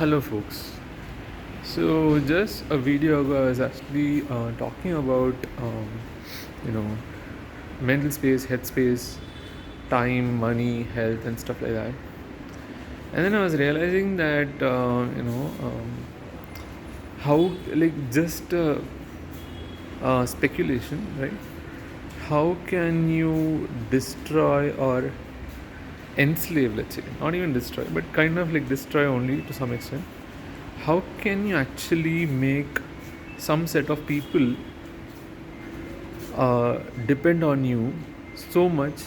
Hello, folks. So, just a video ago, I was actually talking about, you know, mental space, head space, time, money, health, and stuff like that. And then I was realizing that, how, like, just speculation, right? How can you destroy or enslave, let's say, not even destroy, but kind of like destroy only to some extent? How can you actually make some set of people depend on you so much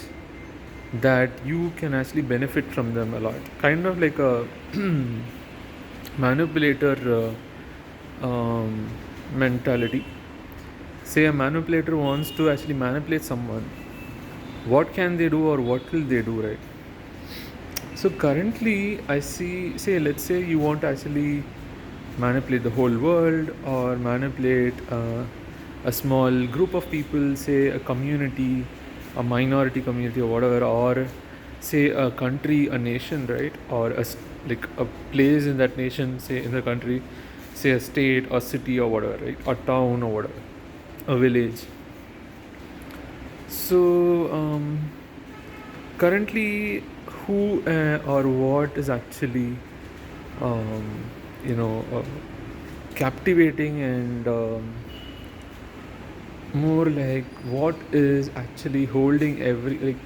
that you can actually benefit from them a lot? Kind of like a manipulator mentality. Say a manipulator wants to actually manipulate someone, what can they do or what will they do, right? So currently, I see, say, let's say you want to actually manipulate the whole world or manipulate a small group of people, say a community, a minority community or whatever, or say a country, a nation, right? Or like a place in that nation, say in the country, say a state or city or whatever, right? Or town or whatever, a village. So currently, who or what is actually um, you know captivating and more like what is actually holding every, like,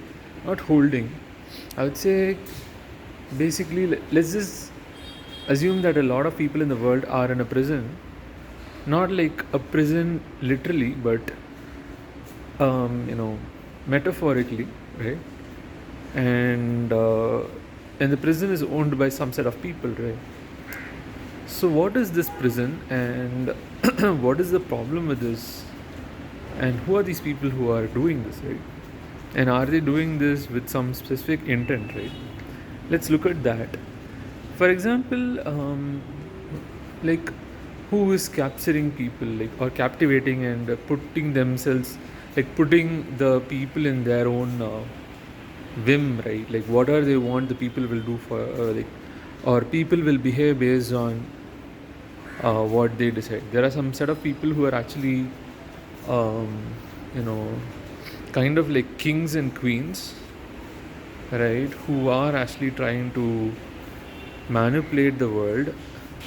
not holding, I would say, basically, let's just assume that a lot of people in the world are in a prison, not like a prison literally, but metaphorically, right? And the prison is owned by some set of people, right? So what is this prison, and what is the problem with this, and who are these people who are doing this, right? And are they doing this with some specific intent, right? Let's look at that. For example, like, who is capturing people, like, or captivating and putting themselves, like putting the people in their own whim, right? Like whatever they want the people will do for, like, or people will behave based on what they decide. There are some set of people who are actually um, you know kind of like kings and queens, right, who are actually trying to manipulate the world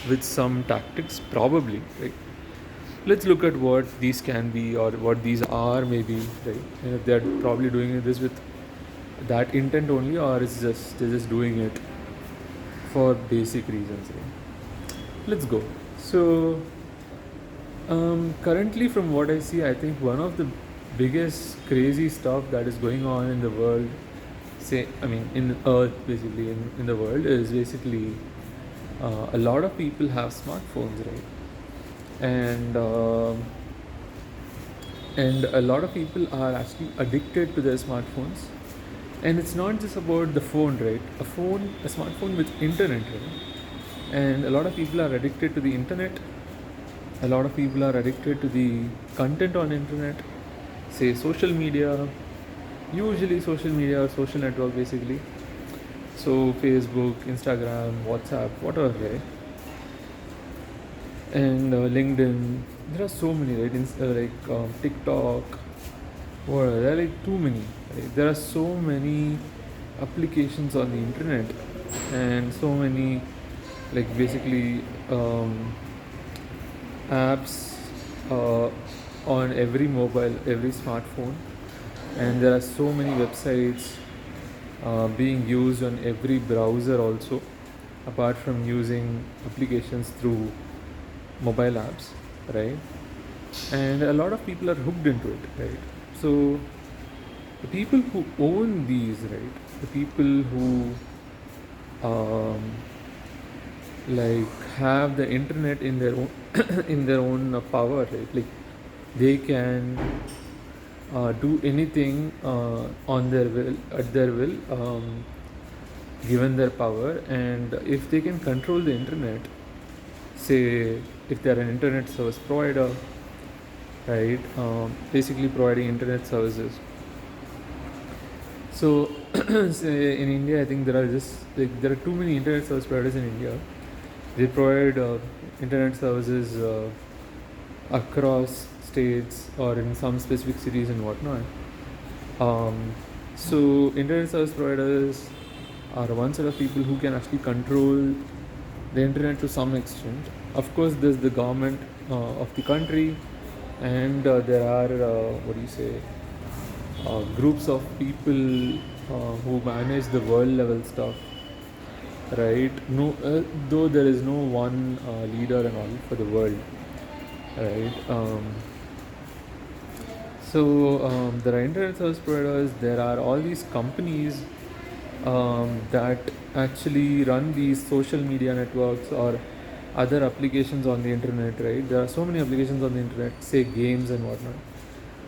with some tactics, probably, right? Let's look at what these can be or what these are, maybe, right? And if they're probably doing this with that intent only, or it's just they're just doing it for basic reasons, right? Let's go. So currently, from what I see, I think one of the biggest crazy stuff that is going on in the world, say, I mean, in Earth, basically, in the world, is basically a lot of people have smartphones, right? And and a lot of people are actually addicted to their smartphones. And it's not just about the phone, right? A smartphone with internet, right? And a lot of people are addicted to the internet. A lot of people are addicted to the content on internet, say social media, usually social media or social network, basically. So Facebook, Instagram, WhatsApp, whatever, right? And LinkedIn. There are so many, right? TikTok. Whatever. There are like too many. Right? There are so many applications on the internet, and so many, like, basically apps uh, on every mobile, every smartphone, and there are so many websites being used on every browser also, apart from using applications through mobile apps, right? And a lot of people are hooked into it, right? So the people who own these, right, the people who um, like have the internet in their own in their own power, right? Like they can do anything on their will, at their will, given their power. And if they can control the internet, say if they're an internet service provider, right, basically providing internet services. So say in India, I think there are too many internet service providers in India, They provide internet services across states or in some specific cities and whatnot. So internet service providers are one set of people who can actually control the internet to some extent. Of course, there's the government of the country, and there are what do you say, groups of people who manage the world level stuff, right? No, though there is no one leader and all for the world, right? There are internet service providers. There are all these companies that actually run these social media networks or other applications on the internet, right? There are so many applications on the internet, say games and whatnot.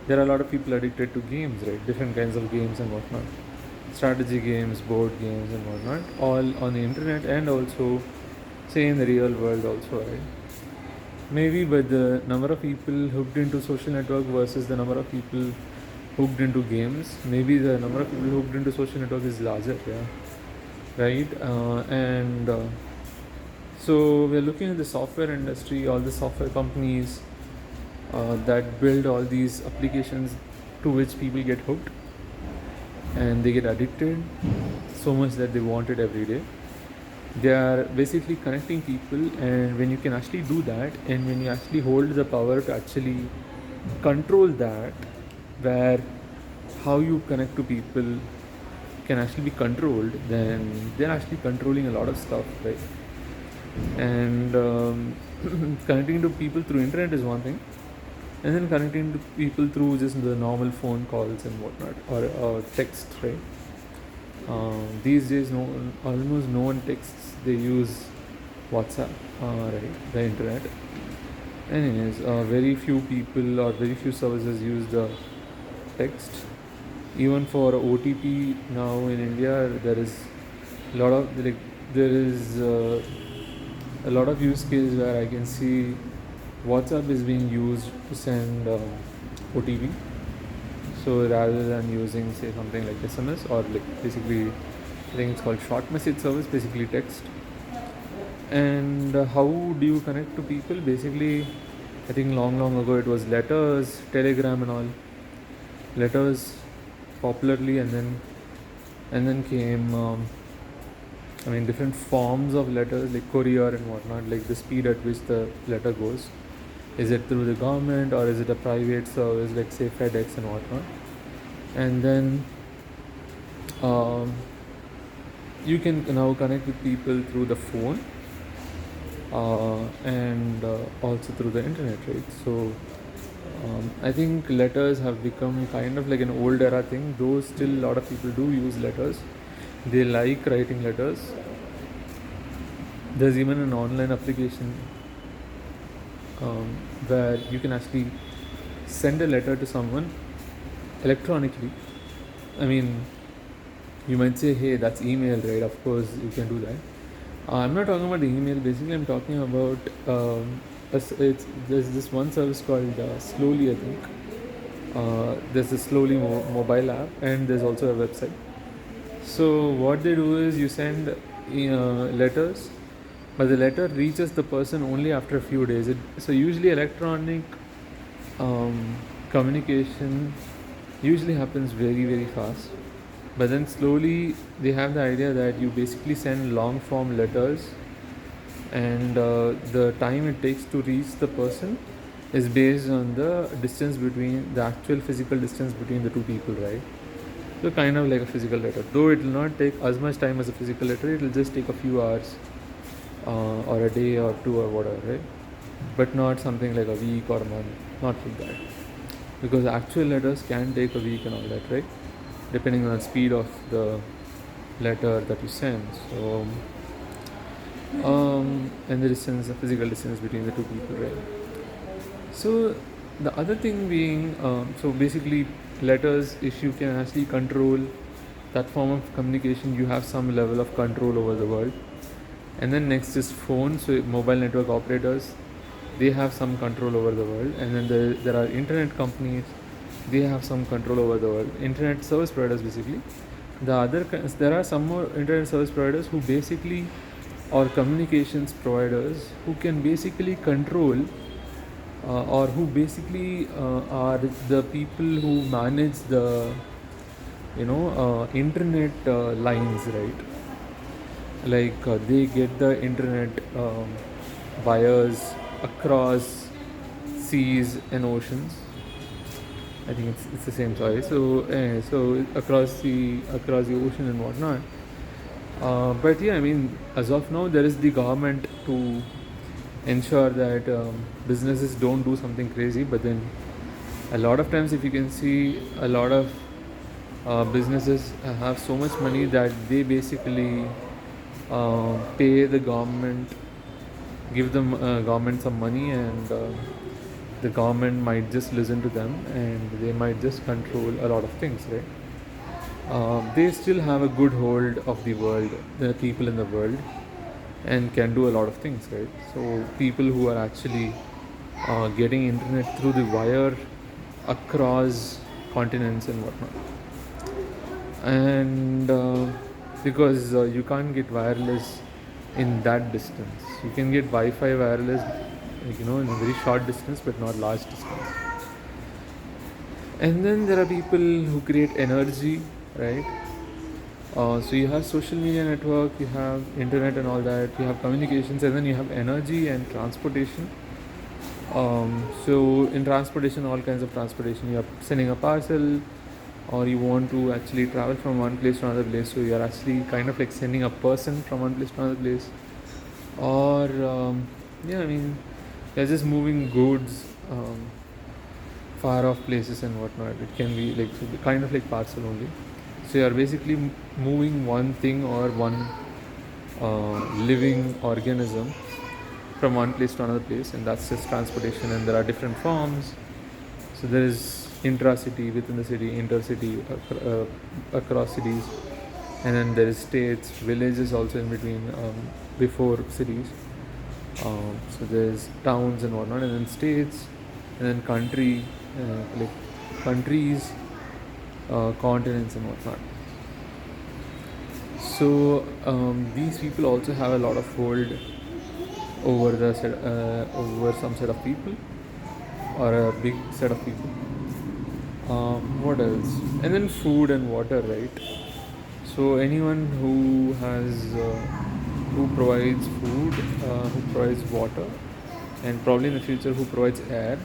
There are a lot of people addicted to games, right? Different kinds of games and whatnot. Strategy games, board games, and whatnot, all on the internet and also, say, in the real world, also, right? Maybe, but the number of people hooked into social network versus the number of people hooked into games, maybe the number of people hooked into social network is larger, yeah, right? So we're looking at the software industry, all the software companies that build all these applications to which people get hooked and they get addicted so much that they want it every day. They are basically connecting people, and when you can actually do that, and when you actually hold the power to actually control that, where how you connect to people can actually be controlled, then they're actually controlling a lot of stuff, right? And connecting to people through internet is one thing, and then connecting to people through just the normal phone calls and whatnot, or text, right? These days, almost no one texts. They use WhatsApp, right? The internet. Anyways, very few people or very few services use the text. Even for OTP now in India, there is a lot of a lot of use cases where I can see WhatsApp is being used to send OTP. So rather than using, say, something like SMS or like basically, I think it's called short message service, basically text. And how do you connect to people? Basically, I think long ago it was letters, telegram and all. Letters popularly, and then came different forms of letters like courier and whatnot, like the speed at which the letter goes. Is it through the government or is it a private service like, say, FedEx and whatnot? And then you can now connect with people through the phone and also through the internet, right? So I think letters have become kind of like an old era thing, though still a lot of people do use letters. They like writing letters. There's even an online application where you can actually send a letter to someone electronically. I mean, you might say, hey, that's email, right? Of course, you can do that. I'm not talking about the email. Basically, I'm talking about there's this one service called Slowly, I think. There's a Slowly mobile app, and there's also a website. So what they do is you send letters, but the letter reaches the person only after a few days. So usually electronic communication usually happens very fast, but then slowly they have the idea that you basically send long form letters, and the time it takes to reach the person is based on the distance between the actual physical distance between the two people, right? So kind of like a physical letter, though it will not take as much time as a physical letter. It will just take a few hours or a day or two or whatever, right? But not something like a week or a month, not like that, because actual letters can take a week and all that, right? Depending on the speed of the letter that you send. So and the distance, the physical distance between the two people, right? So the other thing being, so basically letters, if you can actually control that form of communication, you have some level of control over the world. And then next is phone. So mobile network operators, they have some control over the world. And then there are internet companies, they have some control over the world. Internet service providers, basically. There are some more internet service providers who basically or communications providers who can basically control or who basically are the people who manage the internet lines, right? Like they get the internet wires across seas and oceans. I think it's the same, sorry. So across the ocean and whatnot. But yeah, I mean, as of now, there is the government to ensure that businesses don't do something crazy. But then, a lot of times, if you can see, a lot of businesses have so much money that they basically pay the government, give them government some money, and the government might just listen to them, and they might just control a lot of things, right? They still have a good hold of the world, the people in the world, and can do a lot of things, right? So people who are actually getting internet through the wire across continents and whatnot, and because you can't get wireless in that distance, you can get Wi-Fi wireless, like, in a very short distance, but not large distance. And then there are people who create energy, right? So you have social media network, you have internet and all that, you have communications, and then you have energy and transportation. So in transportation, all kinds of transportation, you are sending a parcel, or you want to actually travel from one place to another place, so you are actually kind of like sending a person from one place to another place, or yeah, I mean, you're just moving goods far off places and whatnot. It can be like kind of like parcel only. So you are basically moving one thing or one living organism from one place to another place, and that's just transportation. And there are different forms. So there is intra-city, within the city, intercity, across cities, and then there is states, villages also in between, before cities. So there's towns and whatnot, and then states, and then like countries, continents and whatnot. So these people also have a lot of hold over over some set of people, or a big set of people. What else? And then food and water, right? So anyone who provides food, who provides water, and probably in the future who provides air,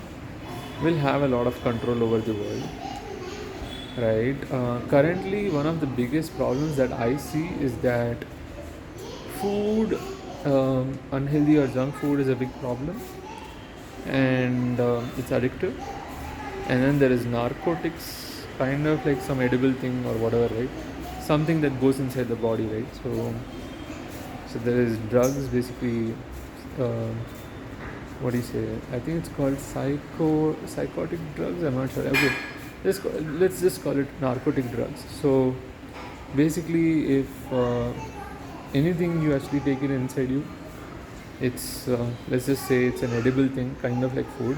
will have a lot of control over the world, right? Currently, one of the biggest problems that I see is that food, unhealthy or junk food, is a big problem, and it's addictive. And then there is narcotics, kind of like some edible thing or whatever, right? Something that goes inside the body, right? So there is drugs, basically. Uh, what do you say? I think it's called psychotic drugs. I'm not sure. Okay, let's just call it narcotic drugs. So basically, if anything you actually take it inside you, it's let's just say it's an edible thing, kind of like food.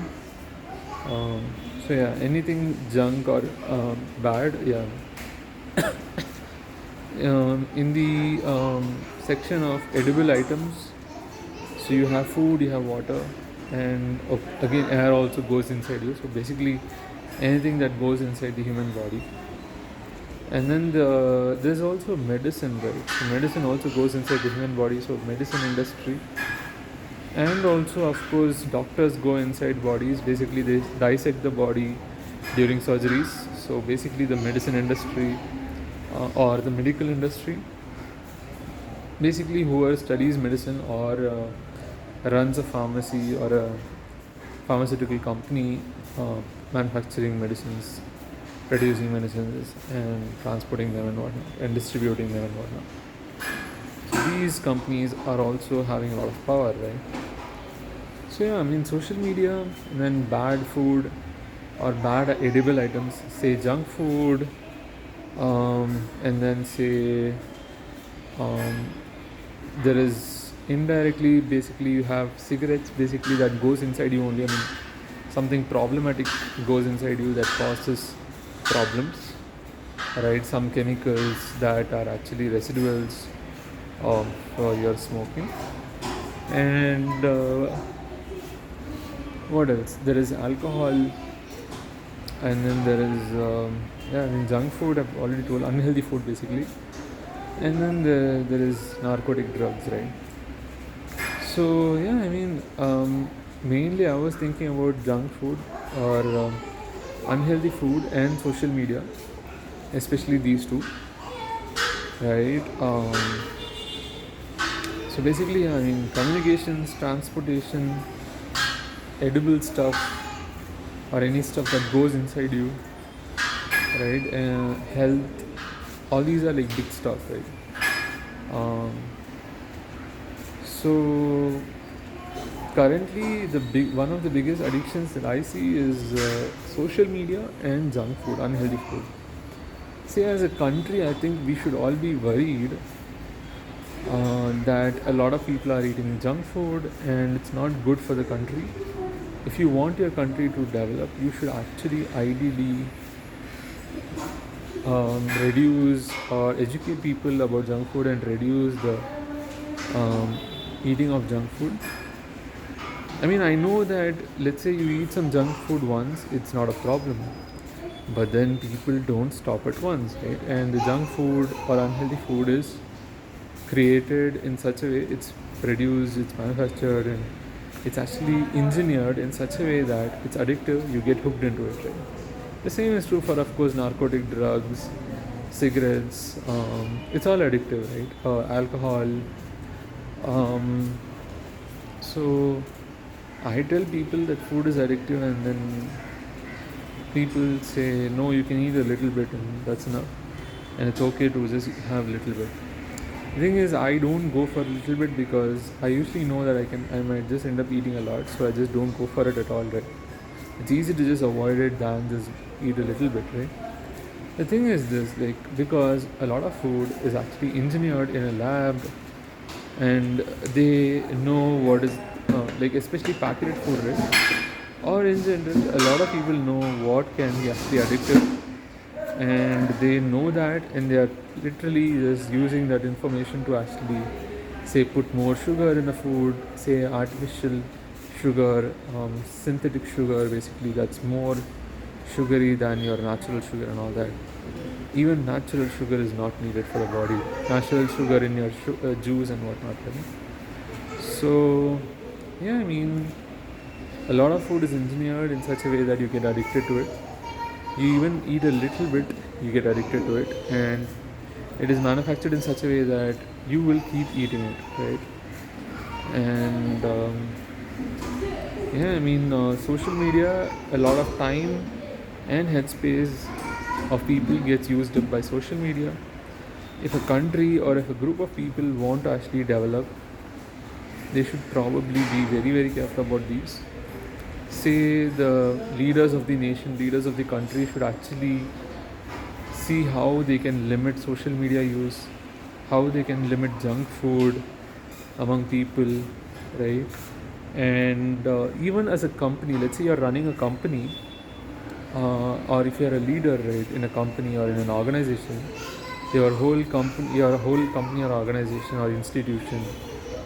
So yeah, anything junk or bad, yeah. In the section of edible items, so you have food, you have water, and again air also goes inside you. So basically, anything that goes inside the human body. And then there's also medicine, right? So medicine also goes inside the human body. So medicine industry, and also of course doctors go inside bodies. Basically, they dissect the body during surgeries. So basically, the medicine industry or the medical industry, basically whoever studies medicine or runs a pharmacy or a pharmaceutical company, manufacturing medicines, producing medicines, and transporting them and whatnot, and distributing them and whatnot. So these companies are also having a lot of power, right? So yeah, I mean, social media, and then bad food or bad edible items, say junk food, and then say there is indirectly, basically you have cigarettes, basically that goes inside you only. I mean, something problematic goes inside you that causes problems, right? Some chemicals that are actually residuals of your smoking. And what else? There is alcohol, and then there is yeah, I mean junk food. I've already told, unhealthy food basically, and then there is narcotic drugs, right? So yeah, I mean mainly I was thinking about junk food or unhealthy food and social media, especially these two, right? So basically, I mean communications, transportation, edible stuff, or any stuff that goes inside you, right? Health, all these are like big stuff, right? Um, so currently, the big one of the biggest addictions that I see is social media and junk food, unhealthy food. See, as a country, I think we should all be worried that a lot of people are eating junk food and it's not good for the country. If you want your country to develop, you should actually ideally reduce or educate people about junk food and reduce the eating of junk food. I mean, I know that let's say you eat some junk food once, it's not a problem. But then people don't stop at once, right? And the junk food or unhealthy food is created in such a way, it's produced, it's manufactured, and it's actually engineered in such a way that it's addictive, you get hooked into it, right? The same is true for, of course, narcotic drugs, cigarettes, it's all addictive, right? Alcohol. Um, so I tell people that food is addictive, and then people say, no, you can eat a little bit, and that's enough. And it's okay to just have a little bit. The thing is, I don't go for a little bit because I usually know that I might just end up eating a lot, so I just don't go for it at all, right? It's easy to just avoid it than just eat a little bit, right? The thing is this, like, because a lot of food is actually engineered in a lab, and they know what is, like, especially packaged food, right? Or in general, a lot of people know what can be actually addictive, and they know that, and they are literally just using that information to actually say put more sugar in the food, say artificial sugar, synthetic sugar, basically that's more sugary than your natural sugar and all that. Even natural sugar is not needed for the body. Natural sugar in your juice and whatnot, right? So yeah, I mean a lot of food is engineered in such a way that you get addicted to it. You even eat a little bit, you get addicted to it, and it is manufactured in such a way that you will keep eating it, right? And yeah, I mean, social media, a lot of time and headspace of people gets used up by social media. If a country or if a group of people want to actually develop, they should probably be very, very careful about these. Say the leaders of the nation, leaders of the country should actually see how they can limit social media use, how they can limit junk food among people, right? And even as a company, let's say you're running a company, or if you're a leader, right, in a company or in an organization, your whole company or organization or institution,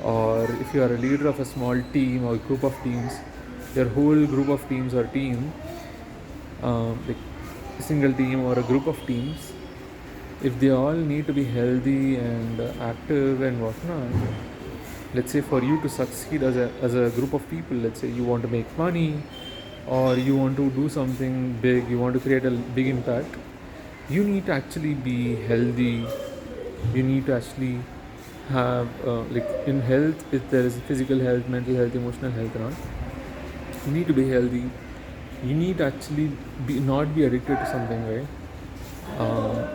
or if you are a leader of a small team or group of teams, your whole group of teams or team, like a single team or a group of teams, if they all need to be healthy and active and whatnot, let's say for you to succeed as a group of people, let's say you want to make money or you want to do something big, you want to create a big impact, you need to actually be healthy. You need to actually have, like in health, if there is physical health, mental health, emotional health, and all, you need to be healthy. You need to actually not be addicted to something, right?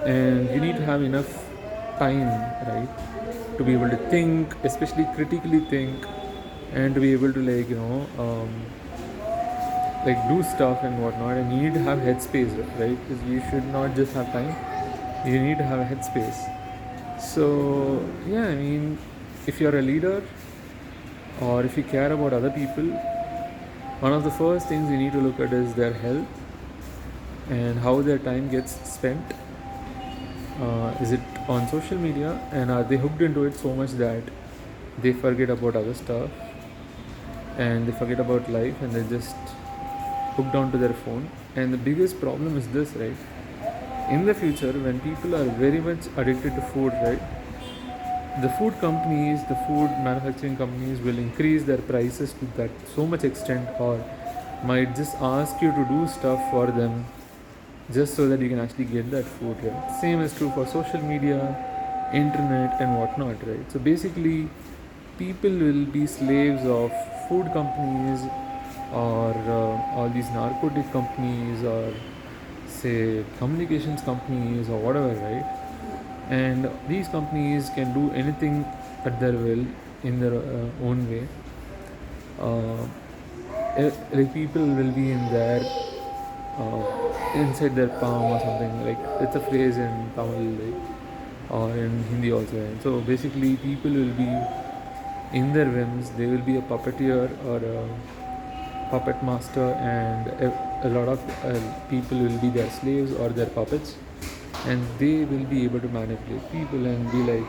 And you need to have enough time, right, to be able to think, especially critically think, and to be able to, like, like do stuff and whatnot. And you need to have headspace, right? Because you should not just have time, you need to have a headspace. So yeah, I mean, if you're a leader or if you care about other people, one of the first things you need to look at is their health and how their time gets spent. Is it on social media, and are they hooked into it so much that they forget about other stuff and they forget about life and they just hooked onto their phone. And the biggest problem is this, right? In the future, when people are very much addicted to food, right, the food companies, the food manufacturing companies will increase their prices to that so much extent, or might just ask you to do stuff for them just so that you can actually get that food, right? Same is true for social media, internet, and whatnot, right? So basically, people will be slaves of food companies, or all these narcotic companies, or say communications companies, or whatever, right? And these companies can do anything at their will in their own way. uh, like people will be in their inside their palm or something, like it's a phrase in Tamil, like, or in Hindi also, right? So basically people will be in their whims, they will be a puppeteer or a puppet master, and a lot of people will be their slaves or their puppets, and they will be able to manipulate people and be like,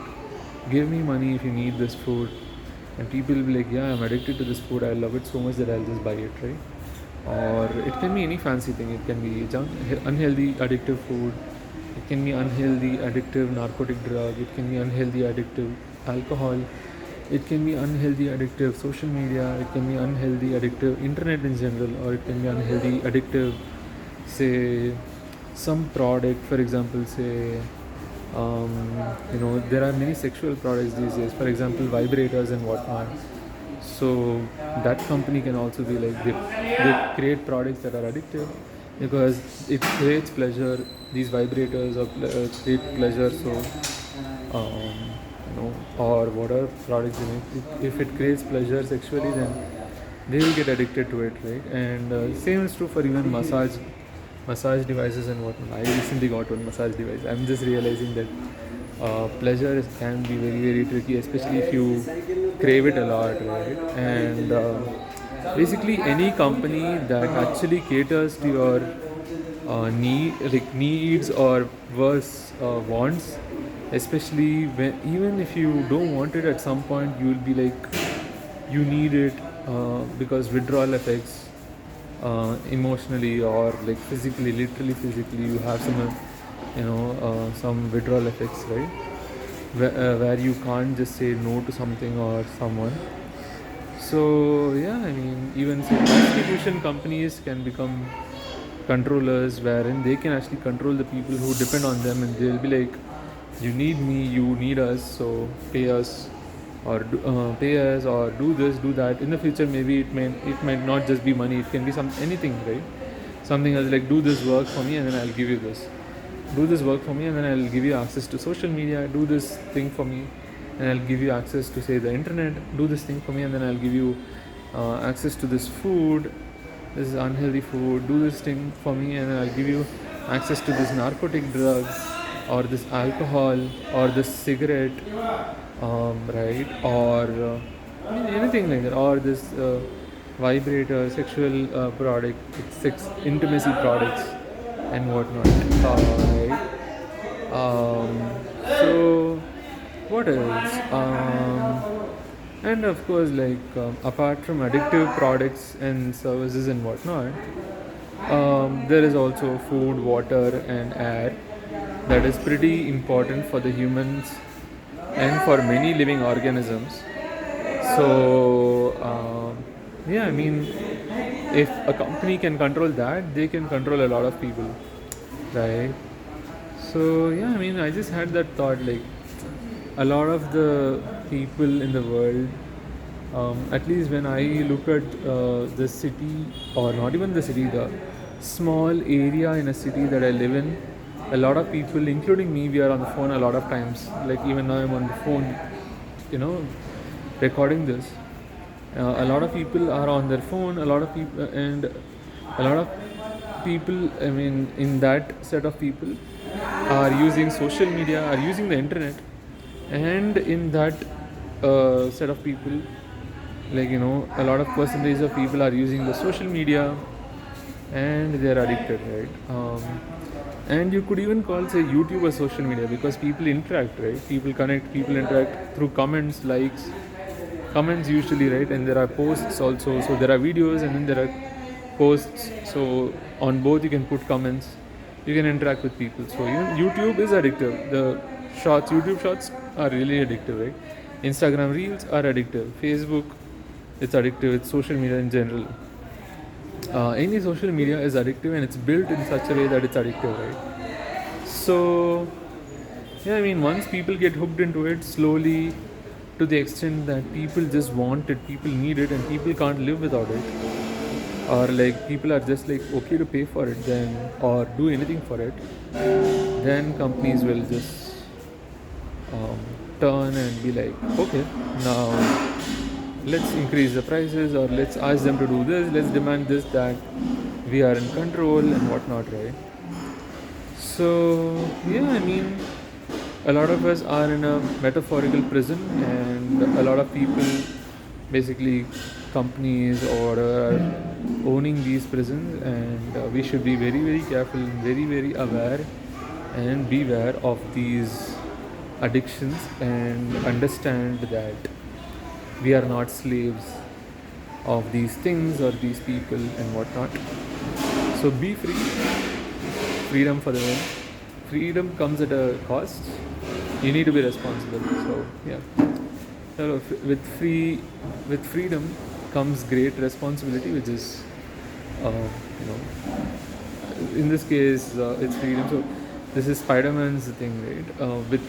give me money if you need this food. And people will be like, yeah, I'm addicted to this food, I love it so much that I'll just buy it, right? Or it can be any fancy thing, it can be unhealthy addictive food, it can be unhealthy addictive narcotic drug, it can be unhealthy addictive alcohol, it can be unhealthy addictive social media, it can be unhealthy addictive internet in general, or it can be unhealthy addictive, say, some product. For example, say, there are many sexual products these days, for example vibrators and whatnot. So that company can also be like, they create products that are addictive because it creates pleasure. These vibrators create pleasure. So or whatever products they make, if it creates pleasure sexually, then they will get addicted to it, right? And same is true for even massage devices and whatnot. I recently got one massage device. I'm just realizing that pleasure can be very very tricky, especially if you crave it a lot, right? And basically any company that actually caters to your needs, or worse, wants, especially when, even if you don't want it, at some point you will be like, you need it, because withdrawal effects, emotionally or like physically, literally physically, you have some withdrawal effects, right? Where you can't just say no to something or someone. So yeah, I mean, even say prostitution companies can become controllers, wherein they can actually control the people who depend on them, and they'll be like, you need me, you need us, so pay us, or do this, do that. In the future, maybe it might not just be money, it can be anything, right? Something else, like, do this work for me and then I'll give you this. Do this work for me and then I'll give you access to social media. Do this thing for me and I'll give you access to, say, the internet. Do this thing for me and then I'll give you access to this food. This is unhealthy food. Do this thing for me and then I'll give you access to this narcotic drugs, or this alcohol, or this cigarette, right? Or anything like that, or this vibrator, sexual product, sex intimacy products, and whatnot. Right. So what else? And of course, like, apart from addictive products and services and whatnot, there is also food, water, and air that is pretty important for the humans and for many living organisms. So yeah, I mean, if a company can control that, they can control a lot of people, right? So yeah, I mean, I just had that thought, like, a lot of the people in the world, at least when I look at the city, or not even the city, the small area in a city that I live in, a lot of people, including me, we are on the phone a lot of times. Like, even now I'm on the phone, recording this. A lot of people are on their phone, a lot of people, and a lot of people, I mean, in that set of people, are using social media, are using the internet, and in that set of people, like, a lot of percentage of people are using the social media, and they are addicted, right? And you could even call, say, YouTube a social media because people interact, right? People connect, people interact through comments, likes, comments usually, right? And there are posts also. So there are videos and then there are posts. So on both you can put comments, you can interact with people. So even YouTube is addictive. The shorts, YouTube shorts are really addictive, right? Instagram reels are addictive. Facebook, it's addictive. It's social media in general. Any social media is addictive and it's built in such a way that it's addictive, right? So yeah, I mean, once people get hooked into it slowly, to the extent that people just want it, people need it, and people can't live without it, or like people are just like okay to pay for it, then or do anything for it, then companies will just um, turn and be like, okay, now let's increase the prices, or let's ask them to do this, let's demand this, that we are in control and whatnot, right? So yeah, I mean, a lot of us are in a metaphorical prison, and a lot of people, basically companies or are owning these prisons, and we should be very very careful, very very aware, and beware of these addictions, and understand that we are not slaves of these things or these people and whatnot. So be free, freedom for the win. Freedom comes at a cost. You need to be responsible. So yeah, with freedom comes great responsibility, which is you know, in this case it's freedom. So this is Spider-Man's thing, right? With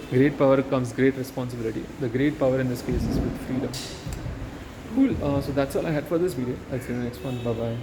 great power comes great responsibility. The great power in this case is with freedom. Cool. So that's all I had for this video. I'll see you in the next one. Bye bye.